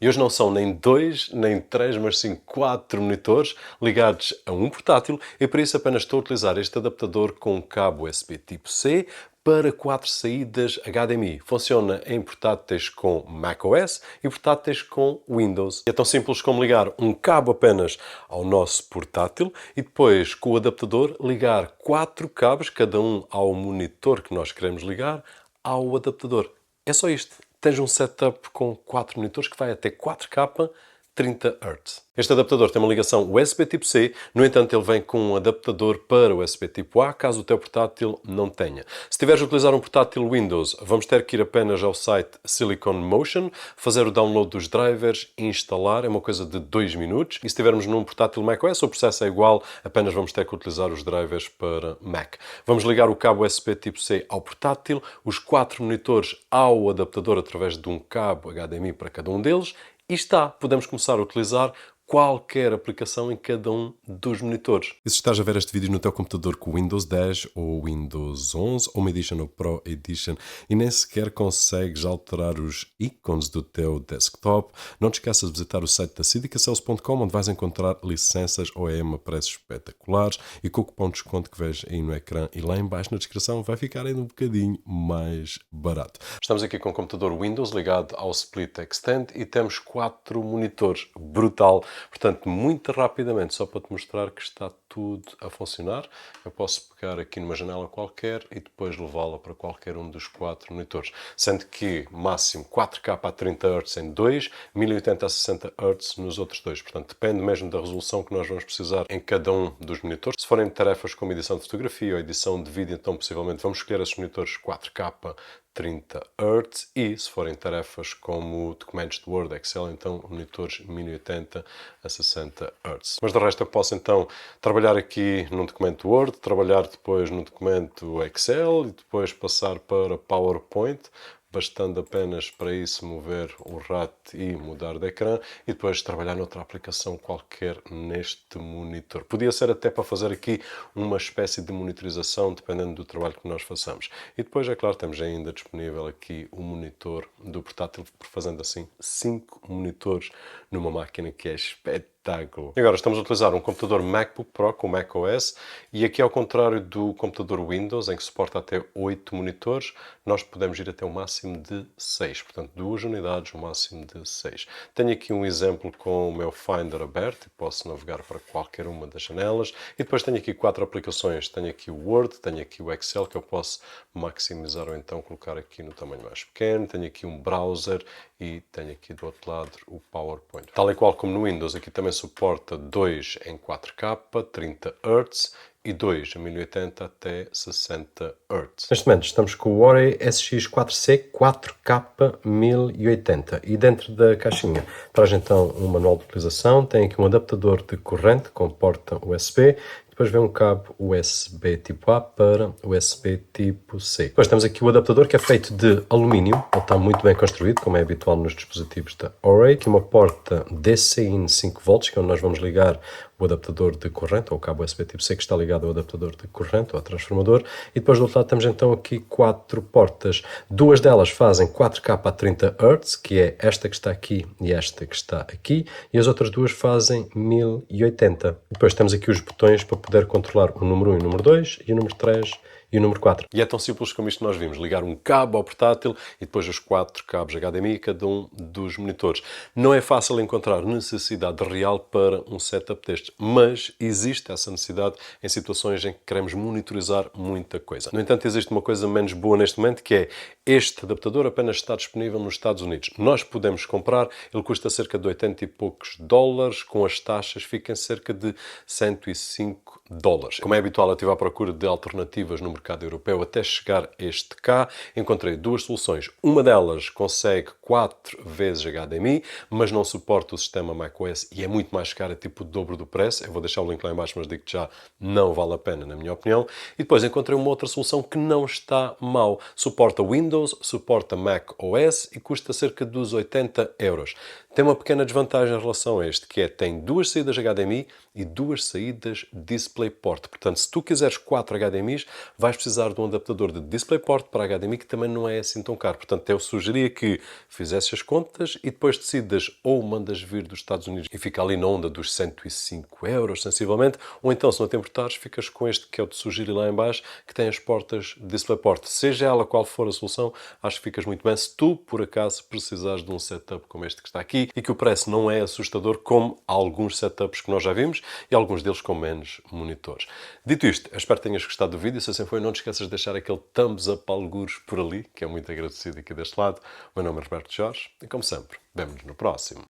E hoje não são nem 2, nem 3, mas sim 4 monitores ligados a um portátil e para isso apenas estou a utilizar este adaptador com cabo USB tipo C para 4 saídas HDMI. Funciona em portáteis com macOS e portáteis com Windows. É tão simples como ligar um cabo apenas ao nosso portátil e depois com o adaptador ligar 4 cabos, cada um ao monitor que nós queremos ligar, ao adaptador. É só isto. Tens um setup com 4 monitores que vai até 4K 30 Hz. Este adaptador tem uma ligação USB tipo C, no entanto ele vem com um adaptador para USB tipo A, caso o teu portátil não tenha. Se estiveres a utilizar um portátil Windows, vamos ter que ir apenas ao site Silicon Motion, fazer o download dos drivers e instalar, é uma coisa de 2 minutos. E se estivermos num portátil macOS, o processo é igual, apenas vamos ter que utilizar os drivers para Mac. Vamos ligar o cabo USB tipo C ao portátil, os 4 monitores ao adaptador através de um cabo HDMI para cada um deles, e está, podemos começar a utilizar qualquer aplicação em cada um dos monitores. E se estás a ver este vídeo no teu computador com Windows 10 ou Windows 11 ou uma Edition ou Pro Edition e nem sequer consegues alterar os ícones do teu desktop, não te esqueças de visitar o site da sidicasales.com, onde vais encontrar licenças OEM a preços espetaculares e com o cupom de desconto que vês aí no ecrã e lá em baixo na descrição vai ficar ainda um bocadinho mais barato. Estamos aqui com o computador Windows ligado ao Split Extend e temos 4 monitores. Brutal! Portanto, muito rapidamente, só para te mostrar que está tudo a funcionar, eu posso pegar aqui numa janela qualquer e depois levá-la para qualquer um dos 4 monitores. Sendo que máximo 4K a 30 Hz em 2, 1080 a 60 Hz nos outros dois. Portanto, depende mesmo da resolução que nós vamos precisar em cada um dos monitores. Se forem tarefas como edição de fotografia ou edição de vídeo, então possivelmente vamos escolher esses monitores 4K 30 Hz e, se forem tarefas como documentos de Word, Excel, então monitores 1080 a 60 Hz. Mas de resto eu posso então trabalhar aqui num documento Word, trabalhar depois num documento Excel e depois passar para PowerPoint, bastando apenas para isso mover o rato e mudar de ecrã e depois trabalhar noutra aplicação qualquer neste monitor. Podia ser até para fazer aqui uma espécie de monitorização, dependendo do trabalho que nós façamos. E depois, é claro, temos ainda disponível aqui o monitor do portátil, fazendo assim 5 monitores numa máquina que é espetáculo. E agora estamos a utilizar um computador MacBook Pro com macOS e aqui, ao contrário do computador Windows, em que suporta até 8 monitores, nós podemos ir até o máximo de 6, portanto 2 unidades, o máximo de 6. Tenho aqui um exemplo com o meu Finder aberto e posso navegar para qualquer uma das janelas e depois tenho aqui 4 aplicações, tenho aqui o Word, tenho aqui o Excel que eu posso maximizar ou então colocar aqui no tamanho mais pequeno, tenho aqui um browser e tenho aqui do outro lado o PowerPoint. Tal e qual como no Windows, aqui também suporta 2 em 4K, 30 Hz e 2 a 1080 até 60 Hz. Neste momento estamos com o Ori SX4C 4K 1080 e dentro da caixinha traz então um manual de utilização, tem aqui um adaptador de corrente com porta USB, depois vem um cabo USB tipo A para USB tipo C. Depois temos aqui o adaptador que é feito de alumínio, ele está muito bem construído, como é habitual nos dispositivos da Ori. Aqui uma porta DC-in 5V, que é onde nós vamos ligar o adaptador de corrente, ou o cabo USB tipo C que está ligado ao adaptador de corrente, ou ao transformador. E depois do outro lado temos então aqui 4 portas. 2 delas fazem 4K a 30 Hz, que é esta que está aqui e esta que está aqui, e as outras duas fazem 1080. Depois temos aqui os botões para poder controlar o número 1 e o número 2 e o número 3 e o número 4. E é tão simples como isto que nós vimos. Ligar um cabo ao portátil e depois os 4 cabos HDMI, cada um dos monitores. Não é fácil encontrar necessidade real para um setup destes, mas existe essa necessidade em situações em que queremos monitorizar muita coisa. No entanto, existe uma coisa menos boa neste momento, que é este adaptador apenas está disponível nos Estados Unidos. Nós podemos comprar, ele custa cerca de 80 e poucos dólares, com as taxas fica em cerca de 105 dólares. Como é habitual, eu estive à procura de alternativas no mercado europeu até chegar este cá. Encontrei 2 soluções. Uma delas consegue 4 vezes HDMI, mas não suporta o sistema macOS e é muito mais cara, tipo o dobro do preço. Eu vou deixar o link lá em baixo, mas digo-te já, não vale a pena, na minha opinião. E depois encontrei uma outra solução que não está mal. Suporta Windows, suporta macOS e custa cerca dos 80 euros. Tem uma pequena desvantagem em relação a este, que é tem duas saídas HDMI e duas saídas DisplayPort. Portanto, se tu quiseres 4 HDMIs, vais precisar de um adaptador de DisplayPort para HDMI, que também não é assim tão caro. Portanto, eu sugeria que fizesses as contas e depois decidas ou mandas vir dos Estados Unidos e fica ali na onda dos 105 euros, sensivelmente, ou então, se não te importares, ficas com este que eu te sugiro lá em baixo, que tem as portas DisplayPort. Seja ela qual for a solução, acho que ficas muito bem se tu, por acaso, precisares de um setup como este que está aqui e que o preço não é assustador como alguns setups que nós já vimos e alguns deles com menos monitores. Dito isto, eu espero que tenhas gostado do vídeo. Se assim foi, não te esqueças de deixar aquele thumbs up algures por ali, que é muito agradecido aqui deste lado. O meu nome é Roberto Jorge e, como sempre, vemo-nos no próximo.